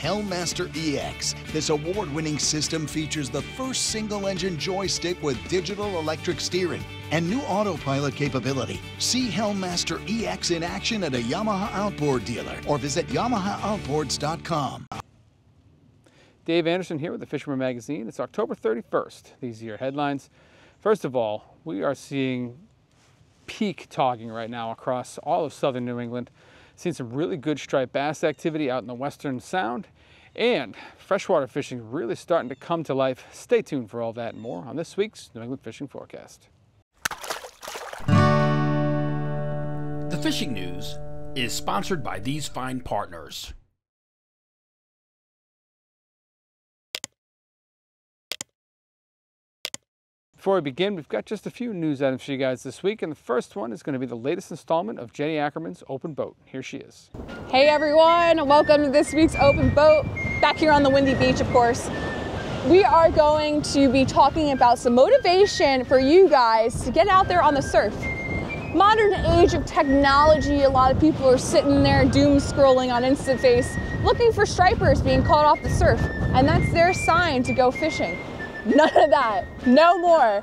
Hellmaster EX. This award-winning system features the first single-engine joystick with digital electric steering and new autopilot capability. See Hellmaster EX in action at a Yamaha Outboard dealer or visit YamahaOutboards.com. Dave Anderson here with the Fisherman magazine. It's October 31st. These are your headlines. First of all, we are seeing peak togging right now across all of southern New England. Seen some really good striped bass activity out in the Western Sound, and freshwater fishing really starting to come to life. Stay tuned for all that and more on this week's New England Fishing Forecast. The Fishing News is sponsored by these fine partners. Before we begin, we've got just a few news items for you guys this week, and the first one is going to be the latest installment of Jenni Ackerman's Open Boat. Here she is. Hey everyone, welcome to this week's Open Boat. Back here on the windy beach, of course. We are going to be talking about some motivation for you guys to get out there on the surf. Modern age of technology, a lot of people are sitting there doom scrolling on InstaFace looking for stripers being caught off the surf, and that's their sign to go fishing. None of that, no more.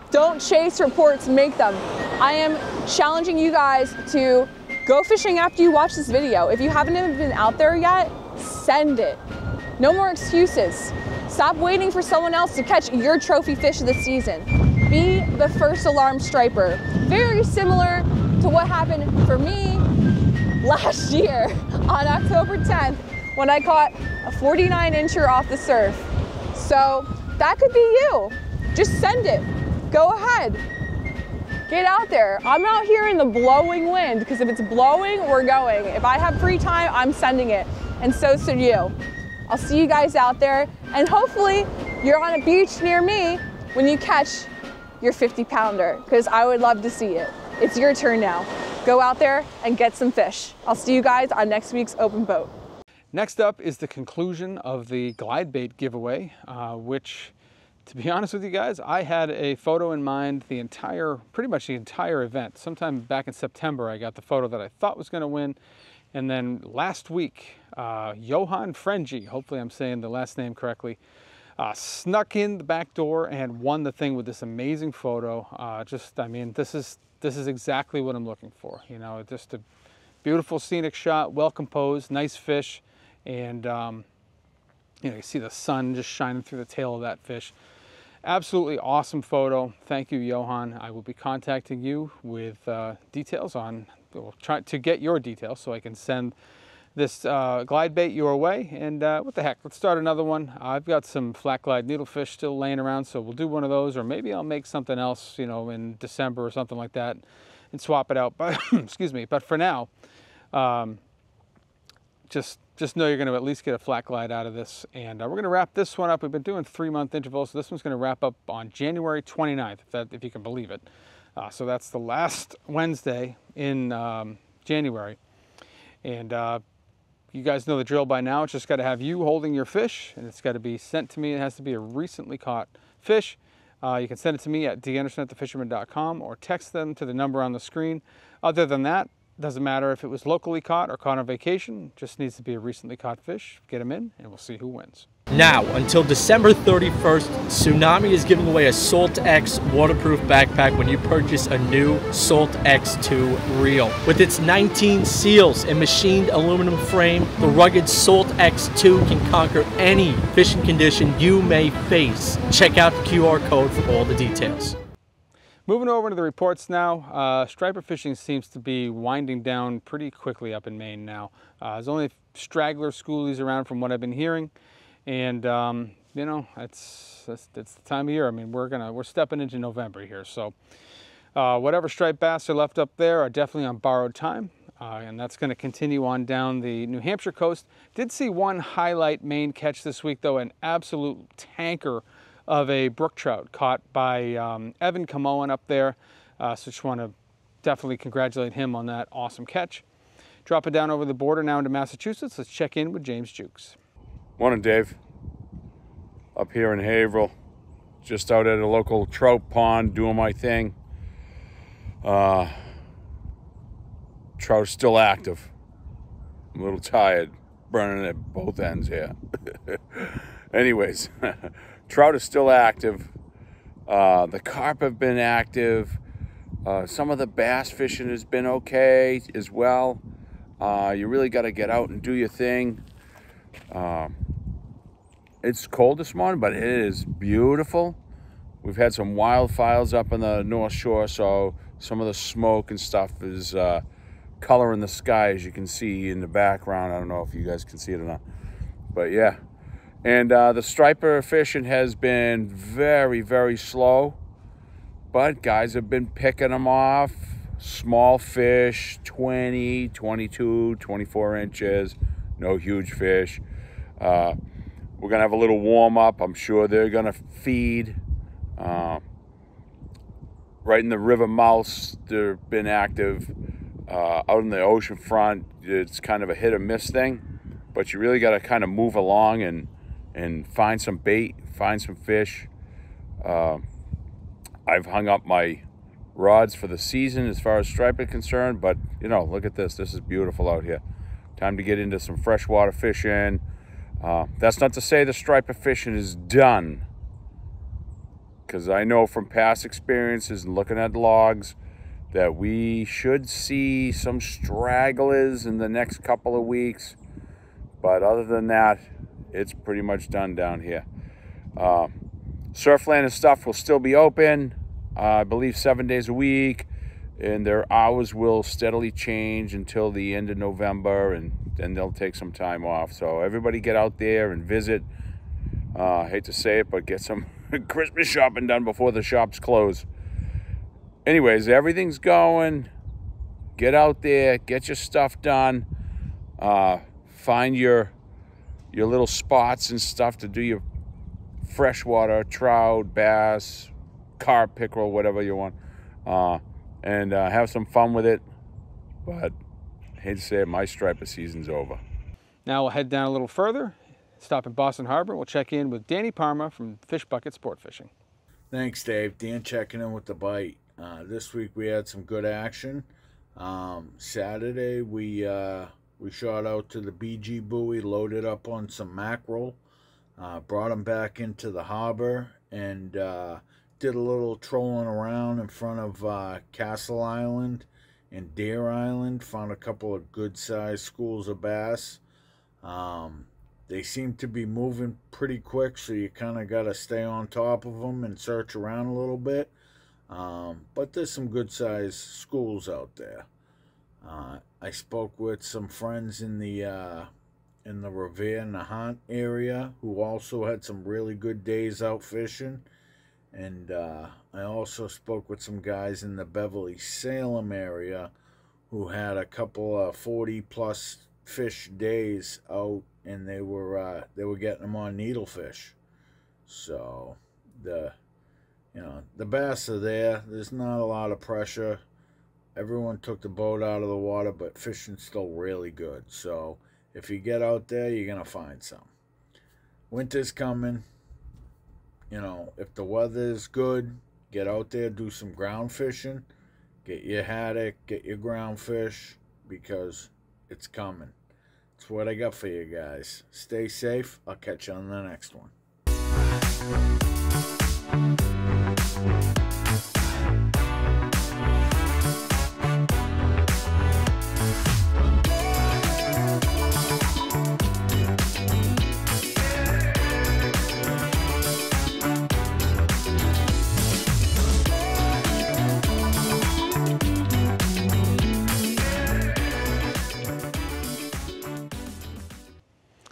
Don't chase reports, make them. I am challenging you guys to go fishing after you watch this video. If you haven't even been out there yet, send it. No more excuses. Stop waiting for someone else to catch your trophy fish of the season. Be the first alarm striper. Very similar to what happened for me last year on October 10th when I caught a 49-incher off the surf. So that could be you. Just send it. Go ahead. Get out there. I'm out here in the blowing wind because if it's blowing, we're going. If I have free time, I'm sending it. And so should you. I'll see you guys out there, and hopefully you're on a beach near me when you catch your 50-pounder, because I would love to see it. It's your turn now. Go out there and get some fish. I'll see you guys on next week's Open Boat. Next up is the conclusion of the glide bait giveaway, which, to be honest with you guys, I had a photo in mind pretty much the entire event. Sometime back in September, I got the photo that I thought was going to win. And then last week, Johan Frenji, hopefully I'm saying the last name correctly, snuck in the back door and won the thing with this amazing photo. I mean, this is exactly what I'm looking for. You know, just a beautiful scenic shot, well composed, nice fish. And, you know, you see the sun just shining through the tail of that fish. Absolutely awesome photo. Thank you, Johan. I will be contacting you with details on, we'll try to get your details so I can send this glide bait your way. And what the heck, let's start another one. I've got some flat glide needlefish still laying around, so we'll do one of those, or maybe I'll make something else, you know, in December or something like that and swap it out. But excuse me, but for now, just know you're going to at least get a flat glide out of this. And we're going to wrap this one up. We've been doing 3-month intervals, so this one's going to wrap up on January 29th, if you can believe it. So that's the last Wednesday in January. And you guys know the drill by now. It's just got to have you holding your fish, and it's got to be sent to me. It has to be a recently caught fish. You can send it to me at danderson@thefisherman.com or text them to the number on the screen. Other than that, doesn't matter if it was locally caught or caught on vacation, just needs to be a recently caught fish. Get them in and we'll see who wins. Now, until December 31st, Tsunami is giving away a Salt X waterproof backpack when you purchase a new Salt X2 reel. With its 19 seals and machined aluminum frame, the rugged Salt X2 can conquer any fishing condition you may face. Check out the QR code for all the details. Moving over to the reports now, striper fishing seems to be winding down pretty quickly up in Maine now. There's only straggler schoolies around from what I've been hearing, and you know, it's the time of year. I mean, we're stepping into November here, so whatever striped bass are left up there are definitely on borrowed time, and that's going to continue on down the New Hampshire coast. Did see one highlight Maine catch this week though, an absolute tanker of a brook trout caught by Evan Camoan up there. So just want to definitely congratulate him on that awesome catch. Drop it down over the border now into Massachusetts. Let's check in with James Jewkes. Morning, Dave. Up here in Haverhill, just out at a local trout pond doing my thing. Trout still active. I'm a little tired. burning at both ends here. Anyways, trout are still active. The carp have been active. Some of the bass fishing has been okay as well. You really got to get out and do your thing. It's cold this morning, but it is beautiful. We've had some wildfires up on the North Shore, so some of the smoke and stuff is coloring the sky, as you can see in the background. I don't know if you guys can see it or not, but yeah. And the striper fishing has been very, very slow, but guys have been picking them off. Small fish, 20, 22, 24 inches, no huge fish. We're gonna have a little warm up. I'm sure they're gonna feed. Right in the river mouths, they've been active. Out in the ocean front, it's kind of a hit or miss thing, but you really got to kind of move along and find some bait, find some fish. I've hung up my rods for the season as far as stripe is concerned, but you know, look at this. This is beautiful out here. Time to get into some freshwater fishing. That's not to say the striper fishing is done, because I know from past experiences and looking at logs that we should see some stragglers in the next couple of weeks. But other than that, it's pretty much done down here. Surfland and stuff will still be open, I believe 7 days a week, and their hours will steadily change until the end of November, and then they'll take some time off. So everybody get out there and visit. I hate to say it, but get some Christmas shopping done before the shops close. Anyways, everything's going. Get out there, get your stuff done. Find your little spots and stuff to do your freshwater, trout, bass, carp, pickerel, whatever you want. And have some fun with it. But I hate to say it, my striper season's over. Now we'll head down a little further, stop in Boston Harbor. We'll check in with Danny Parma from Fish Bucket Sport Fishing. Thanks, Dave. Dan checking in with the bite. This week we had some good action. Saturday we shot out to the BG buoy, loaded up on some mackerel, brought them back into the harbor, and did a little trolling around in front of Castle Island and Deer Island. Found a couple of good-sized schools of bass. They seem to be moving pretty quick, so you kind of got to stay on top of them and search around a little bit. But there's some good-sized schools out there. I spoke with some friends in the Revere and Nahant area who also had some really good days out fishing. And I also spoke with some guys in the Beverly-Salem area who had a couple of 40-plus fish days out, and they were getting them on needlefish. So the bass are there. There's not a lot of pressure. Everyone took the boat out of the water, but fishing's still really good. So if you get out there, you're gonna find some. Winter's coming. You know, if the weather is good, get out there, do some ground fishing. Get your haddock, get your ground fish, because it's coming. That's what I got for you guys. Stay safe. I'll catch you on the next one.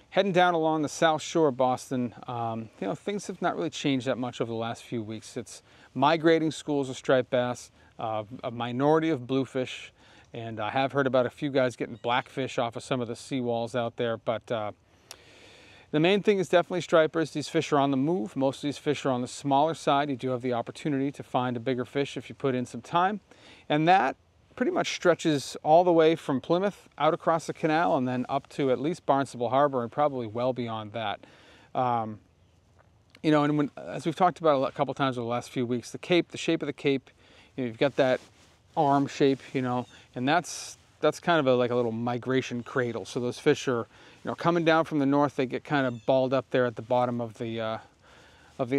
Heading down along the south shore of Boston, you know, things have not really changed that much over the last few weeks. It's migrating schools of striped bass, a minority of bluefish, and I have heard about a few guys getting blackfish off of some of the seawalls out there, but the main thing is definitely stripers. These fish are on the move. Most of these fish are on the smaller side. You do have the opportunity to find a bigger fish if you put in some time, and that pretty much stretches all the way from Plymouth out across the canal and then up to at least Barnstable Harbor and probably well beyond that. You know, and as we've talked about a couple times over the last few weeks, the Cape, the shape of the Cape, you know, you've got that arm shape, you know, and that's that's kind of like a little migration cradle. So those fish are, you know, coming down from the north. They get kind of balled up there at the bottom of the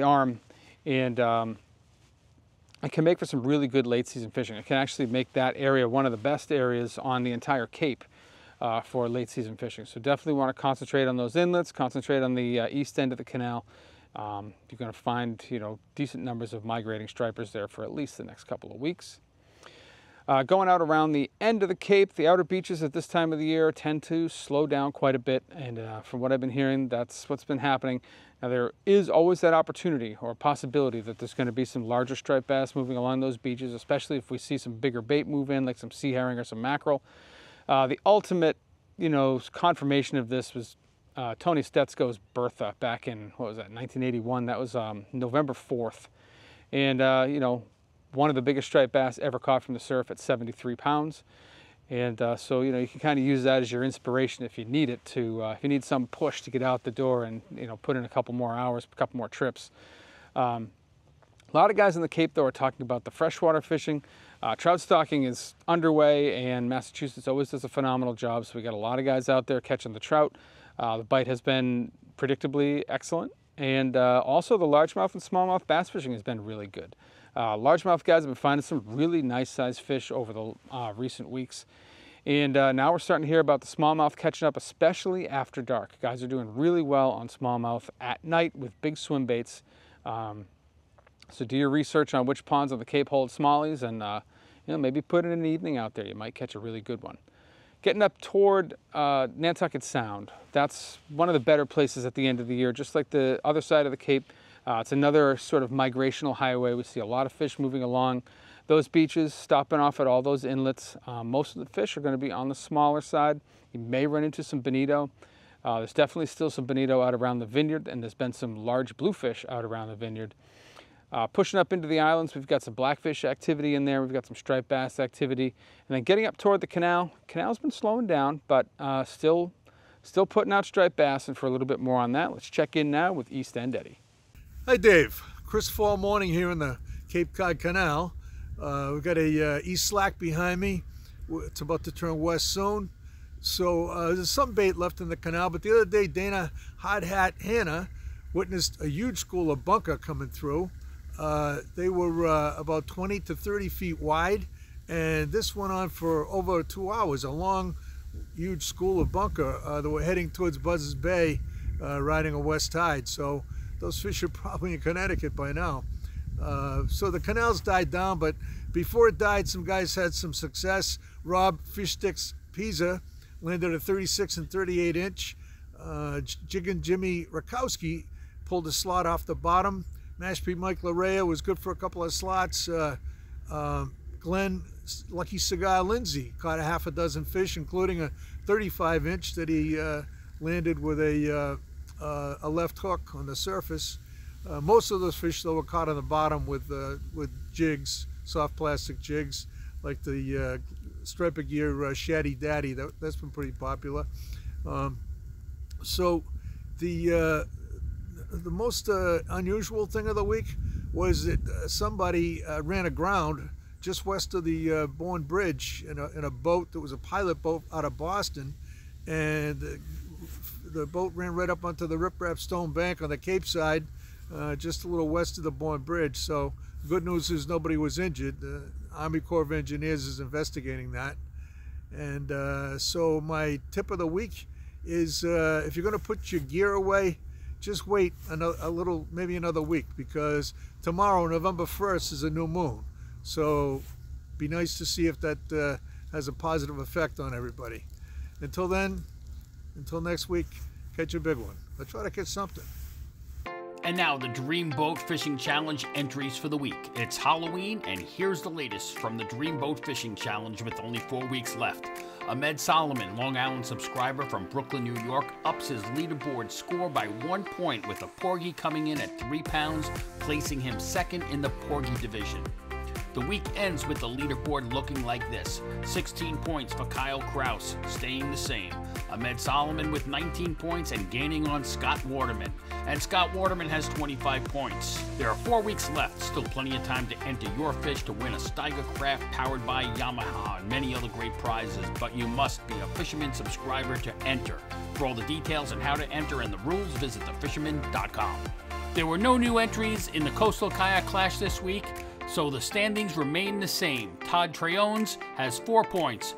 arm, and it can make for some really good late season fishing. It can actually make that area one of the best areas on the entire Cape for late season fishing. So definitely want to concentrate on those inlets, concentrate on the east end of the canal. You're going to find, you know, decent numbers of migrating stripers there for at least the next couple of weeks. Going out around the end of the Cape, the outer beaches at this time of the year tend to slow down quite a bit, and from what I've been hearing, that's what's been happening. Now, there is always that opportunity or possibility that there's going to be some larger striped bass moving along those beaches, especially if we see some bigger bait move in, like some sea herring or some mackerel. The ultimate, you know, confirmation of this was Tony Stetsko's Bertha back in, what was that, 1981. That was November 4th. And, you know, one of the biggest striped bass ever caught from the surf at 73 pounds. And so, you know, you can kind of use that as your inspiration if you need it to, if you need some push to get out the door and, you know, put in a couple more hours, a couple more trips. A lot of guys in the Cape, though, are talking about the freshwater fishing. Trout stocking is underway, and Massachusetts always does a phenomenal job. So we got a lot of guys out there catching the trout. The bite has been predictably excellent. And also the largemouth and smallmouth bass fishing has been really good. Largemouth guys have been finding some really nice sized fish over the recent weeks. And now we're starting to hear about the smallmouth catching up, especially after dark. Guys are doing really well on smallmouth at night with big swim baits. So do your research on which ponds on the Cape hold smallies, and you know, maybe put in an evening out there. You might catch a really good one. Getting up toward Nantucket Sound, that's one of the better places at the end of the year, just like the other side of the Cape. It's another sort of migrational highway. We see a lot of fish moving along those beaches, stopping off at all those inlets. Most of the fish are going to be on the smaller side. You may run into some bonito. There's definitely still some bonito out around the vineyard, and there's been some large bluefish out around the vineyard. Pushing up into the islands, we've got some blackfish activity in there. We've got some striped bass activity. And then getting up toward the canal, canal's been slowing down, but still putting out striped bass. And for a little bit more on that, let's check in now with East End Eddie. Hi Dave, crisp fall morning here in the Cape Cod Canal. We've got a east slack behind me. It's about to turn west soon. So there's some bait left in the canal, but the other day Dana Hard Hat Hannah witnessed a huge school of bunker coming through. They were about 20 to 30 feet wide, and this went on for over 2 hours, a long, huge school of bunker that were heading towards Buzzards Bay, riding a west tide. So those fish are probably in Connecticut by now. So the canal's died down, but before it died, some guys had some success. Rob Fish Sticks Pisa landed a 36 and 38 inch. Jiggin' Jimmy Rakowski pulled a slot off the bottom. Mashpee Mike Larea was good for a couple of slots. Glenn Lucky Cigar Lindsay caught a half a dozen fish, including a 35 inch that he landed with a left hook on the surface. Most of those fish, though, were caught on the bottom with jigs, soft plastic jigs, like the Striper Gear Shaddy Daddy. That's been pretty popular. So the most unusual thing of the week was that somebody ran aground just west of the Bourne Bridge in a boat that was a pilot boat out of Boston, and the boat ran right up onto the riprap stone bank on the Cape side, just a little west of the Bourne Bridge. So good news is nobody was injured. The Army Corps of Engineers is investigating that. And so my tip of the week is if you're going to put your gear away, just wait maybe another week, because tomorrow, November 1st, is a new moon. So be nice to see if that has a positive effect on everybody. Until then, until next week, catch a big one. Let's try to catch something. And now the Dream Boat Fishing Challenge entries for the week. It's Halloween, and here's the latest from the Dream Boat Fishing Challenge with only 4 weeks left. Ahmed Solomon, Long Island subscriber from Brooklyn, New York, ups his leaderboard score by 1 point with a porgy coming in at 3 pounds, placing him second in the porgy division. The week ends with the leaderboard looking like this. 16 points for Kyle Kraus, staying the same. Ahmed Solomon with 19 points and gaining on Scott Waterman. And Scott Waterman has 25 points. There are 4 weeks left, still plenty of time to enter your fish to win a Steiger Craft powered by Yamaha and many other great prizes, but you must be a Fisherman subscriber to enter. For all the details on how to enter and the rules, visit thefisherman.com. There were no new entries in the Coastal Kayak Clash this week, so the standings remain the same. Todd Treones has 4 points.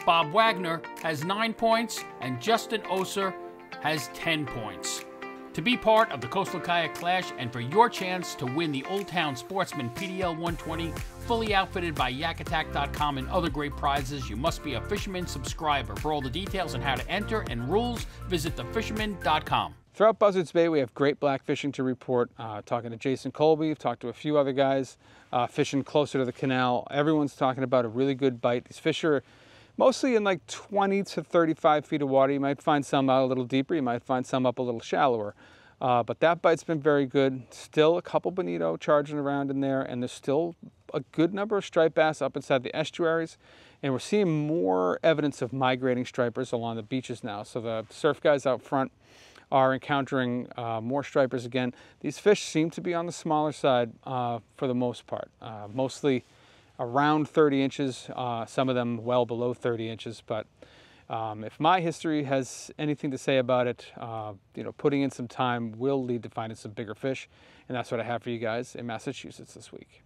Bob Wagner has 9 points, and Justin Oser has 10 points. To be part of the Coastal Kayak Clash and for your chance to win the Old Town Sportsman PDL 120, fully outfitted by yakattack.com and other great prizes, you must be a Fisherman subscriber. For all the details on how to enter and rules, visit thefisherman.com. Throughout Buzzards Bay, we have great black fishing to report. Talking to Jason Colby, we've talked to a few other guys fishing closer to the canal. Everyone's talking about a really good bite. These fish are mostly in like 20 to 35 feet of water. You might find some out a little deeper. You might find some up a little shallower. But that bite's been very good. Still a couple bonito charging around in there, and there's still a good number of striped bass up inside the estuaries. And we're seeing more evidence of migrating stripers along the beaches now. So the surf guys out front are encountering more stripers again. These fish seem to be on the smaller side for the most part, mostly around 30 inches, some of them well below 30 inches. But if my history has anything to say about it, you know, putting in some time will lead to finding some bigger fish. And that's what I have for you guys in Massachusetts this week.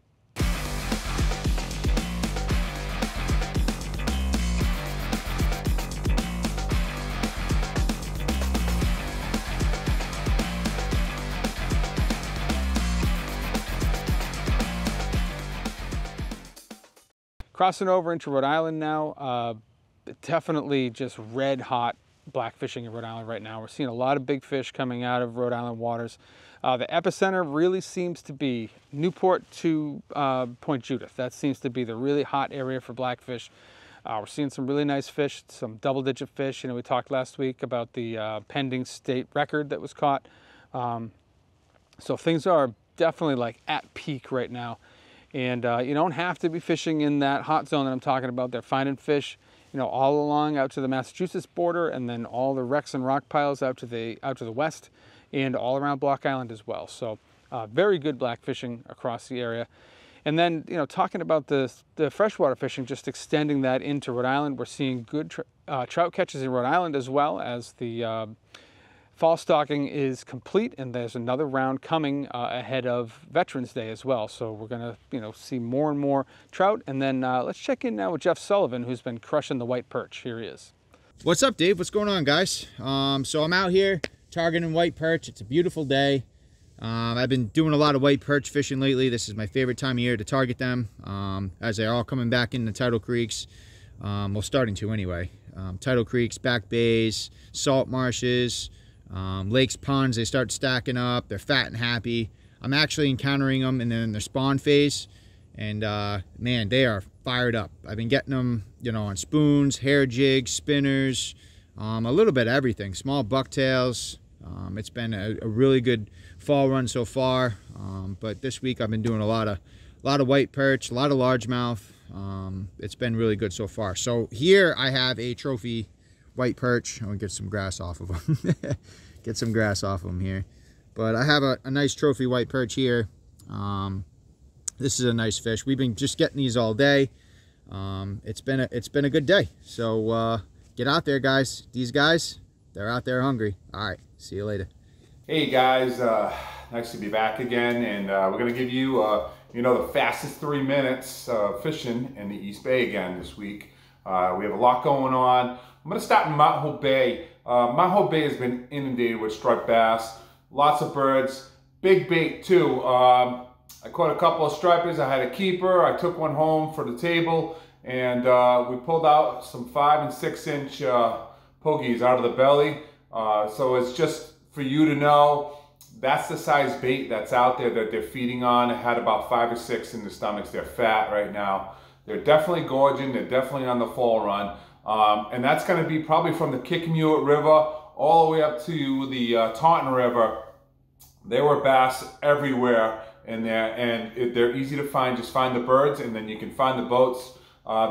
Crossing over into Rhode Island now, definitely just red hot black fishing in Rhode Island right now. We're seeing a lot of big fish coming out of Rhode Island waters. The epicenter really seems to be Newport to Point Judith. That seems to be the really hot area for blackfish. We're seeing some really nice fish, some double-digit fish. You know, we talked last week about the pending state record that was caught. So things are definitely like at peak right now. And you don't have to be fishing in that hot zone that I'm talking about. They're finding fish, you know, all along out to the Massachusetts border, and then all the wrecks and rock piles out to the west, and all around Block Island as well. So very good black fishing across the area. And then, you know, talking about the freshwater fishing, just extending that into Rhode Island, we're seeing good trout catches in Rhode Island, as well as the fall stocking is complete, and there's another round coming ahead of Veterans Day as well. So we're gonna, you know, see more and more trout. And then let's check in now with Jeff Sullivan, who's been crushing the white perch. Here he is. What's up, Dave? What's going on, guys? So I'm out here targeting white perch. It's a beautiful day. I've been doing a lot of white perch fishing lately. This is my favorite time of year to target them, as they're all coming back in the tidal creeks. Well, starting to anyway. Tidal creeks, back bays, salt marshes, lakes, ponds, they start stacking up. They're fat and happy. I'm actually encountering them in their spawn phase, and man, they are fired up. I've been getting them, you know, on spoons, hair jigs, spinners, a little bit of everything, small bucktails. It's been a really good fall run so far, but this week I've been doing a lot of white perch, a lot of largemouth. It's been really good so far. So here I have a trophy white perch. I'm gonna get some grass off of them. Get some grass off of them here. But I have a nice trophy white perch here. This is a nice fish. We've been just getting these all day. It's been a good day. So get out there, guys. These guys, they're out there hungry. All right, see you later. Hey guys, nice to be back again, and we're gonna give you you know, the fastest 3 minutes fishing in the East Bay again this week. We have a lot going on. I'm going to start in Mount Hope Bay. Mount Hope Bay has been inundated with striped bass, lots of birds, big bait too. I caught a couple of stripers. I had a keeper. I took one home for the table, and we pulled out some 5 and 6 inch pogies out of the belly. So it's just for you to know, that's the size bait that's out there that they're feeding on. I had about 5 or 6 in the stomachs. They're fat right now. They're definitely gorging. They're definitely on the fall run. And that's going to be probably from the Kickamuit River all the way up to the Taunton River. There were bass everywhere. in there, and they're easy to find. Just find the birds, and then you can find the boats.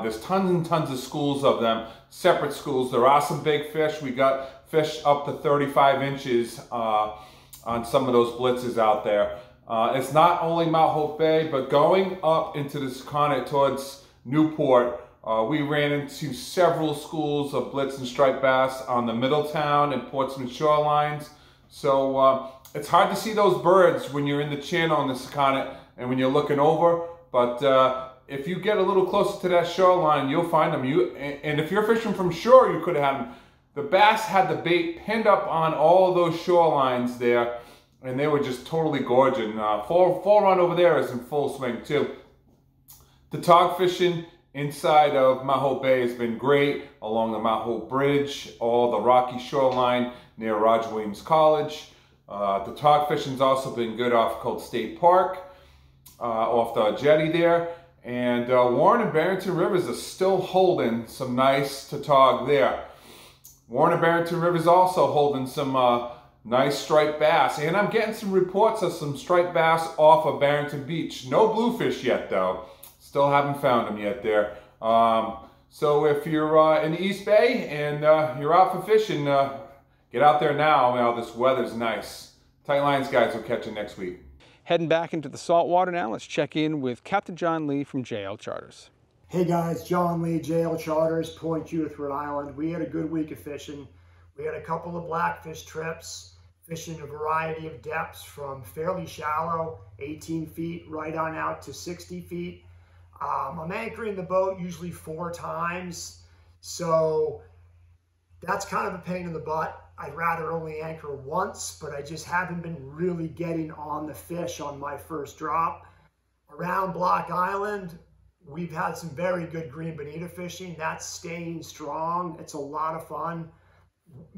There's tons and tons of schools of them, separate schools. There are some big fish. We got fish up to 35 inches on some of those blitzes out there. It's not only Mount Hope Bay, but going up into the Sakonnet towards Newport, we ran into several schools of blitz and striped bass on the Middletown and Portsmouth shorelines. So it's hard to see those birds when you're in the channel in the Sakonnet and when you're looking over, but if you get a little closer to that shoreline, you'll find them. And if you're fishing from shore, you could have had them. The bass had the bait pinned up on all those shorelines there, and they were just totally gorging. Fall run over there is in full swing too. The tog fishing inside of Mount Hope Bay has been great, along the Mount Hope Bridge, all the rocky shoreline near Roger Williams College. The tog fishing's also been good off Colt State Park, off the jetty there. And Warren and Barrington Rivers are still holding some nice tog there. Warren and Barrington Rivers also holding some nice striped bass. And I'm getting some reports of some striped bass off of Barrington Beach. No bluefish yet though. Still haven't found them yet there. So if you're in the East Bay and you're out for fishing, get out there now. Now this weather's nice. Tight Lines guys will catch you next week. Heading back into the saltwater now, let's check in with Captain John Lee from JL Charters. Hey guys, John Lee, JL Charters, Point Jewkes, Rhode Island. We had a good week of fishing. We had a couple of blackfish trips, fishing a variety of depths from fairly shallow, 18 feet, right on out to 60 feet. I'm anchoring the boat usually 4 times, so that's kind of a pain in the butt. I'd rather only anchor once, but I just haven't been really getting on the fish on my first drop. Around Block Island, we've had some very good green bonita fishing. That's staying strong. It's a lot of fun.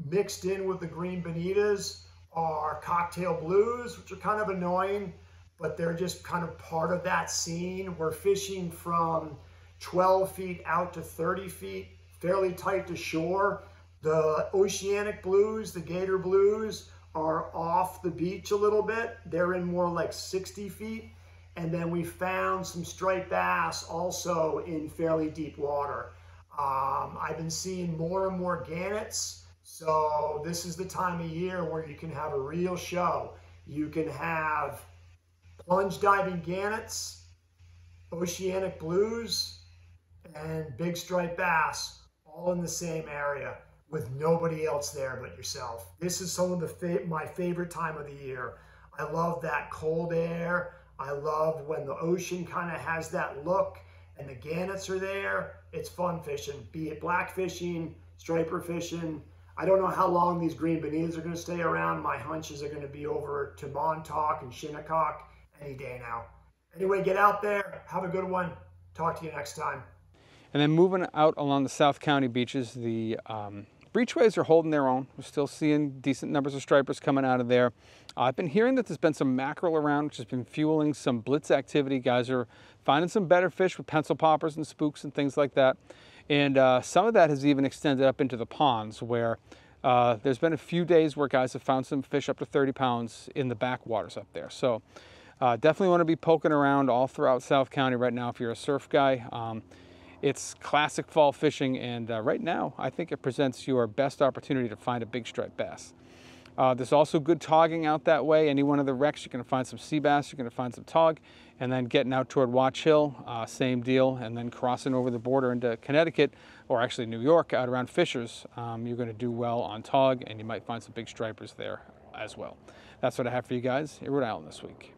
Mixed in with the green bonitas are cocktail blues, which are kind of annoying, but they're just kind of part of that scene. We're fishing from 12 feet out to 30 feet, fairly tight to shore. The oceanic blues, the gator blues, are off the beach a little bit. They're in more like 60 feet. And then we found some striped bass also in fairly deep water. I've been seeing more and more gannets. So this is the time of year where you can have a real show. You can have plunge diving gannets, oceanic blues, and big striped bass all in the same area, with nobody else there but yourself. This is some of my favorite time of the year. I love that cold air. I love when the ocean kind of has that look and the gannets are there. It's fun fishing, be it black fishing, striper fishing. I don't know how long these green bonitas are going to stay around. My hunches are going to be over to Montauk and Shinnecock any day now. Anyway, get out there. Have a good one. Talk to you next time. And then moving out along the South County beaches, the breachways are holding their own. We're still seeing decent numbers of stripers coming out of there. I've been hearing that there's been some mackerel around, which has been fueling some blitz activity. Guys are finding some better fish with pencil poppers and spooks and things like that. And some of that has even extended up into the ponds, where there's been a few days where guys have found some fish up to 30 pounds in the backwaters up there. So definitely want to be poking around all throughout South County right now if you're a surf guy. It's classic fall fishing, and right now I think it presents your best opportunity to find a big striped bass. There's also good togging out that way. Any one of the wrecks, you're going to find some sea bass, you're going to find some tog, and then getting out toward Watch Hill, same deal, and then crossing over the border into Connecticut, or actually New York, out around Fishers, you're going to do well on tog, and you might find some big stripers there as well. That's what I have for you guys in Rhode Island this week.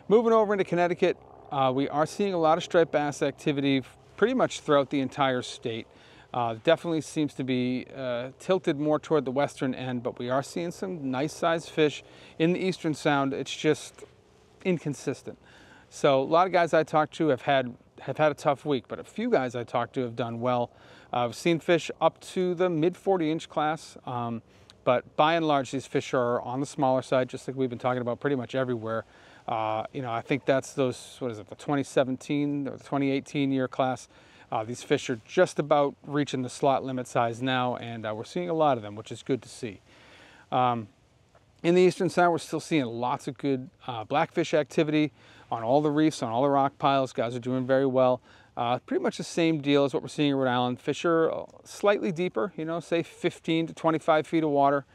Moving over into Connecticut, we are seeing a lot of striped bass activity pretty much throughout the entire state. Definitely seems to be tilted more toward the western end, but we are seeing some nice sized fish in the eastern sound. It's just inconsistent. So a lot of guys I talked to have had a tough week, but a few guys I talked to have done well. I've seen fish up to the mid 40-inch class, but by and large these fish are on the smaller side, just like we've been talking about pretty much everywhere. You know, I think that's those, what is it, the 2017 or the 2018 year class. These fish are just about reaching the slot limit size now, and we're seeing a lot of them, which is good to see. In the Eastern Sound, we're still seeing lots of good blackfish activity on all the reefs, on all the rock piles. Guys are doing very well. Pretty much the same deal as what we're seeing in Rhode Island. Fish are slightly deeper, you know, say 15 to 25 feet of water.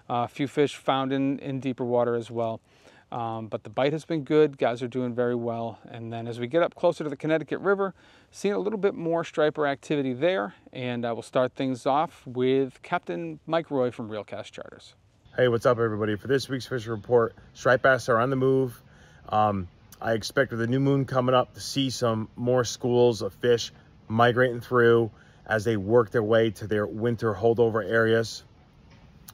A few fish found in deeper water as well. But the bite has been good. Guys are doing very well. And then as we get up closer to the Connecticut River, seeing a little bit more striper activity there. And we'll start things off with Captain Mike Roy from Reelcast Charters. Hey, what's up, everybody? For this week's fishing report, striped bass are on the move. I expect with the new moon coming up to see some more schools of fish migrating through as they work their way to their winter holdover areas.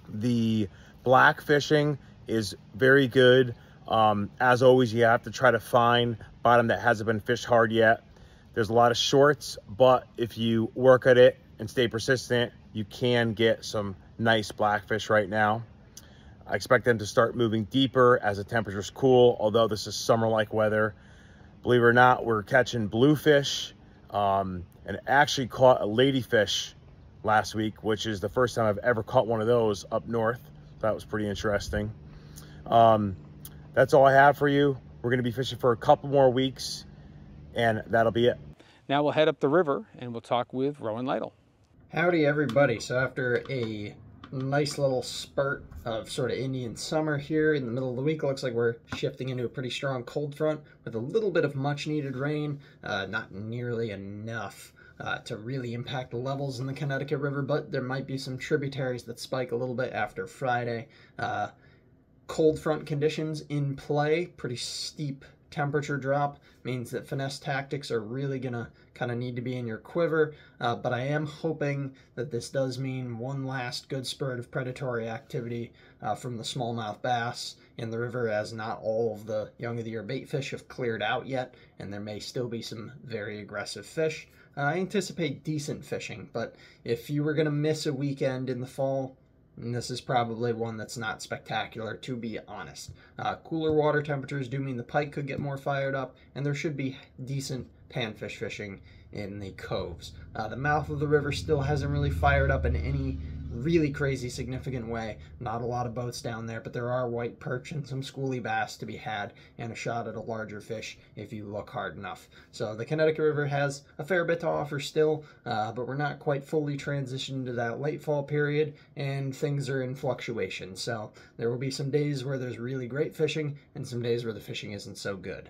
The black fishing is very good. As always, you have to try to find bottom that hasn't been fished hard yet. There's a lot of shorts, but if you work at it and stay persistent, you can get some nice blackfish right now. I expect them to start moving deeper as the temperatures cool, although this is summer-like weather. Believe it or not, we're catching bluefish and actually caught a ladyfish last week, which is the first time I've ever caught one of those up north. That was pretty interesting. That's all I have for you. We're going to be fishing for a couple more weeks, and that'll be it. Now we'll head up the river and we'll talk with Rowan Lytle. Howdy, everybody. So after a nice little spurt of sort of Indian summer here in the middle of the week, looks like we're shifting into a pretty strong cold front with a little bit of much needed rain, not nearly enough to really impact the levels in the Connecticut River, but there might be some tributaries that spike a little bit after Friday. Cold front conditions in play, pretty steep temperature drop, means that finesse tactics are really gonna kind of need to be in your quiver, but I am hoping that this does mean one last good spurt of predatory activity from the smallmouth bass in the river, as not all of the young of the year bait fish have cleared out yet, and there may still be some very aggressive fish. I anticipate decent fishing, but if you were gonna miss a weekend in the fall, and this is probably one that's not spectacular, to be honest. Cooler water temperatures do mean the pike could get more fired up, and there should be decent panfish fishing in the coves. The mouth of the river still hasn't really fired up in any really crazy significant way. Not a lot of boats down there, but there are white perch and some schoolie bass to be had, and a shot at a larger fish if you look hard enough. So the Connecticut River has a fair bit to offer still, but we're not quite fully transitioned to that late fall period, and things are in fluctuation. So there will be some days where there's really great fishing and some days where the fishing isn't so good.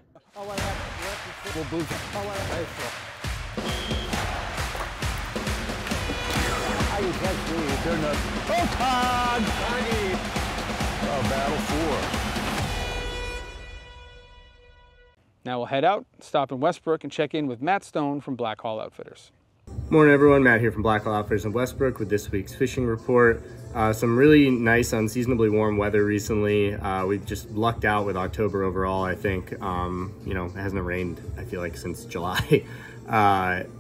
Now we'll head out, stop in Westbrook, and check in with Matt Stone from Black Hall Outfitters. Morning, everyone. Matt here from Black Hall Outfitters in Westbrook with this week's fishing report. Some really nice, unseasonably warm weather recently. We've just lucked out with October overall, I think. You know, it hasn't rained, I feel like, since July.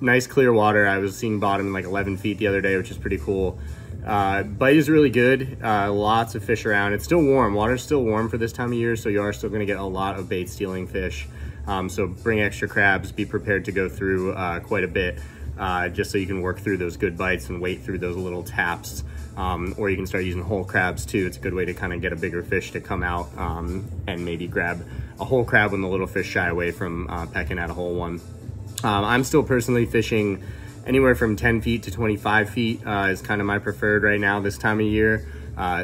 Nice clear water. I was seeing bottom in like 11 feet the other day, which is pretty cool. Bite is really good. Lots of fish around. It's still warm. Water's still warm for this time of year, so you are still going to get a lot of bait stealing fish. So bring extra crabs. Be prepared to go through quite a bit, just so you can work through those good bites and wait through those little taps. Or you can start using whole crabs too. It's a good way to kind of get a bigger fish to come out and maybe grab a whole crab when the little fish shy away from pecking at a whole one. I'm still personally fishing anywhere from 10 feet to 25 feet is kind of my preferred right now this time of year.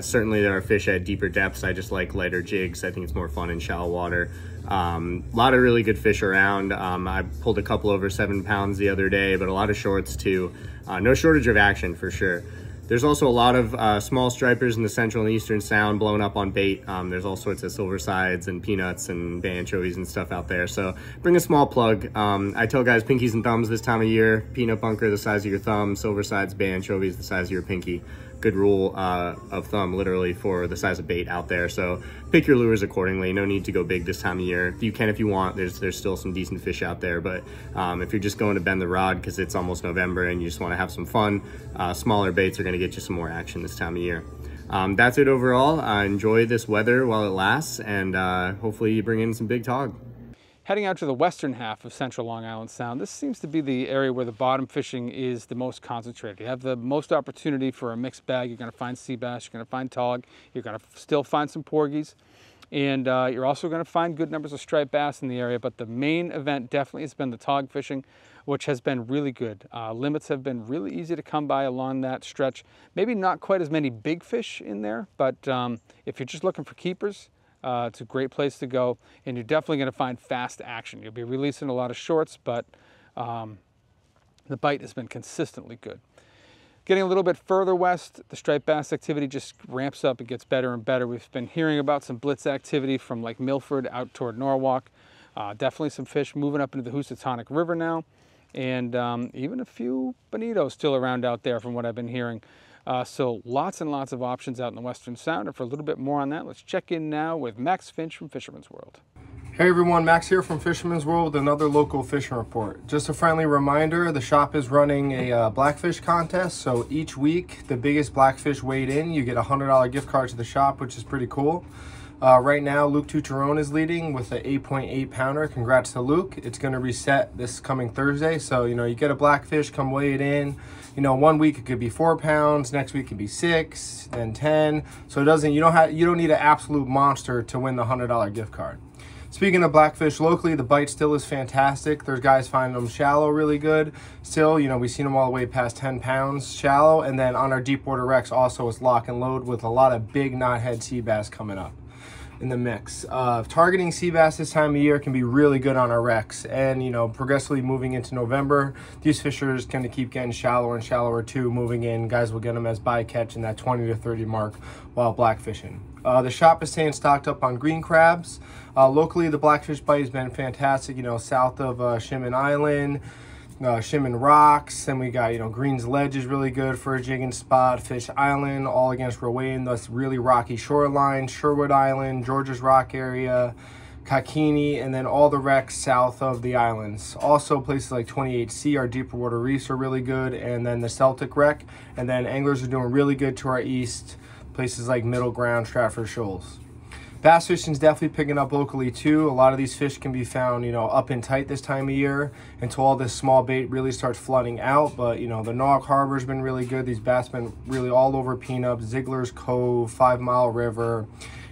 Certainly there are fish at deeper depths. I just like lighter jigs. I think it's more fun in shallow water. A lot of really good fish around. I pulled a couple over 7 pounds the other day, but a lot of shorts too. No shortage of action for sure. There's also a lot of small stripers in the central and eastern sound blowing up on bait. There's all sorts of silver sides and peanuts and bay anchovies and stuff out there. So bring a small plug. I tell guys pinkies and thumbs this time of year. Peanut bunker the size of your thumb, silver sides, bay anchovies the size of your pinky. Good rule of thumb literally for the size of bait out there. So pick your lures accordingly. No need to go big this time of year. You can if you want. There's still some decent fish out there, but if you're just going to bend the rod because it's almost November and you just want to have some fun, smaller baits are going to get you some more action this time of year. That's it overall. Enjoy this weather while it lasts, and hopefully you bring in some big tog. Heading out to the western half of central Long Island Sound, this seems to be the area where the bottom fishing is the most concentrated. You have the most opportunity for a mixed bag. You're going to find sea bass, you're going to find tog, you're going to still find some porgies, and you're also going to find good numbers of striped bass in the area. But the main event definitely has been the tog fishing, which has been really good. Limits have been really easy to come by along that stretch. Maybe not quite as many big fish in there, but if you're just looking for keepers, it's a great place to go, and you're definitely going to find fast action. You'll be releasing a lot of shorts, but the bite has been consistently good. Getting a little bit further west, the striped bass activity just ramps up. It gets better and better. We've been hearing about some blitz activity from Lake Milford out toward Norwalk. Definitely some fish moving up into the Housatonic River now, and even a few bonitos still around out there from what I've been hearing. So lots and lots of options out in the Western Sound. And for a little bit more on that, let's check in now with Max Finch from Fisherman's World. Hey everyone, Max here from Fisherman's World with another local fishing report. Just a friendly reminder, the shop is running a blackfish contest. So each week, the biggest blackfish weighed in, you get a $100 gift card to the shop, which is pretty cool. Right now, Luke Tucherone is leading with an 8.8 pounder. Congrats to Luke. It's going to reset this coming Thursday. So, you get a blackfish, come weigh it in. 1 week it could be 4 pounds, next week it could be 6, then 10. So you don't need an absolute monster to win the $100 gift card. Speaking of blackfish locally, the bite still is fantastic. There's guys finding them shallow really good. Still, we've seen them all the way past 10 pounds shallow. And then on our deep water wrecks also is lock and load with a lot of big knothead sea bass coming up in the mix. Targeting sea bass this time of year can be really good on our wrecks, and progressively moving into November, these fish are just going to keep getting shallower and shallower too. Moving in, guys will get them as bycatch in that 20 to 30 mark while black fishing. The shop is staying stocked up on green crabs. Locally, the blackfish bite has been fantastic. South of Fisherman Island, Fisherman Rocks, then we got Green's Ledge is really good for a jigging spot. Fish Island, all against Rowan, that's really rocky shoreline. Sherwood Island, George's Rock area, Kopecky, and then all the wrecks south of the islands. Also places like 28C, our deeper water reefs are really good, and then the Celtic wreck, and then anglers are doing really good to our east, places like Middle Ground, Stratford Shoals. Bass fishing is definitely picking up locally too. A lot of these fish can be found, up and tight this time of year until all this small bait really starts flooding out. But, the Norwalk Harbor's been really good. These bass been really all over Peanuts, Ziegler's Cove, 5 Mile River.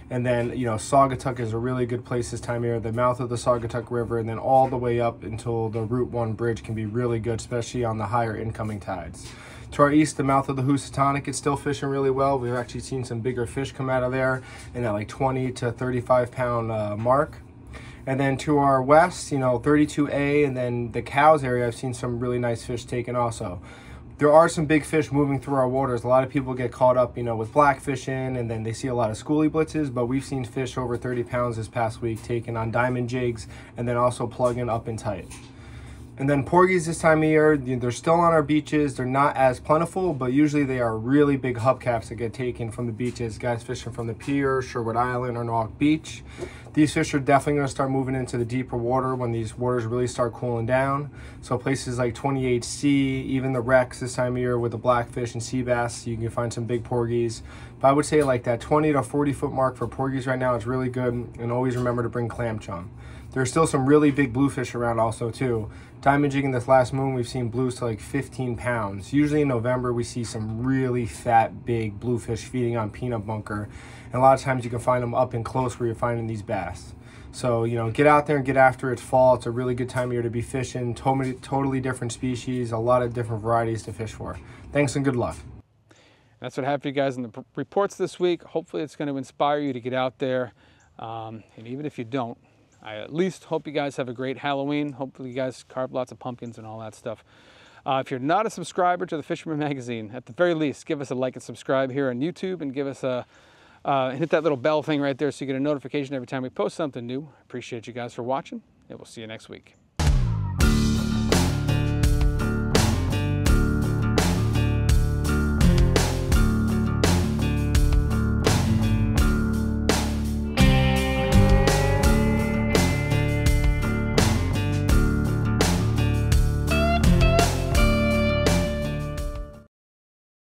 And then, Saugatuck is a really good place this time of year. The mouth of the Saugatuck River, and then all the way up until the Route 1 bridge can be really good, especially on the higher incoming tides. To our east, the mouth of the Housatonic is still fishing really well. We've actually seen some bigger fish come out of there in that like 20 to 35 pound mark. And then to our west, 32A and then the Cows area, I've seen some really nice fish taken also. There are some big fish moving through our waters. A lot of people get caught up, with black fishing, and then they see a lot of schoolie blitzes, but we've seen fish over 30 pounds this past week taken on diamond jigs and then also plugging up and tight. And then porgies this time of year, they're still on our beaches. They're not as plentiful, but usually they are really big hubcaps that get taken from the beaches. Guys fishing from the pier, Sherwood Island, or Norwalk Beach. These fish are definitely going to start moving into the deeper water when these waters really start cooling down. So places like 28C, even the wrecks this time of year with the blackfish and sea bass, you can find some big porgies. But I would say like that 20 to 40 foot mark for porgies right now is really good. And always remember to bring clam chum. There's still some really big bluefish around also too. Diamond jigging this last moon, we've seen blues to like 15 pounds. Usually in November, we see some really fat, big bluefish feeding on peanut bunker. And a lot of times you can find them up and close where you're finding these bass. So, get out there and get after it. It's fall. It's a really good time of year to be fishing. Totally different species, a lot of different varieties to fish for. Thanks and good luck. That's what I have for you guys in the reports this week. Hopefully it's going to inspire you to get out there. And even if you don't, I at least hope you guys have a great Halloween. Hopefully you guys carve lots of pumpkins and all that stuff. If you're not a subscriber to the Fisherman magazine, at the very least, give us a like and subscribe here on YouTube, and give us hit that little bell thing right there so you get a notification every time we post something new. Appreciate you guys for watching, and we'll see you next week.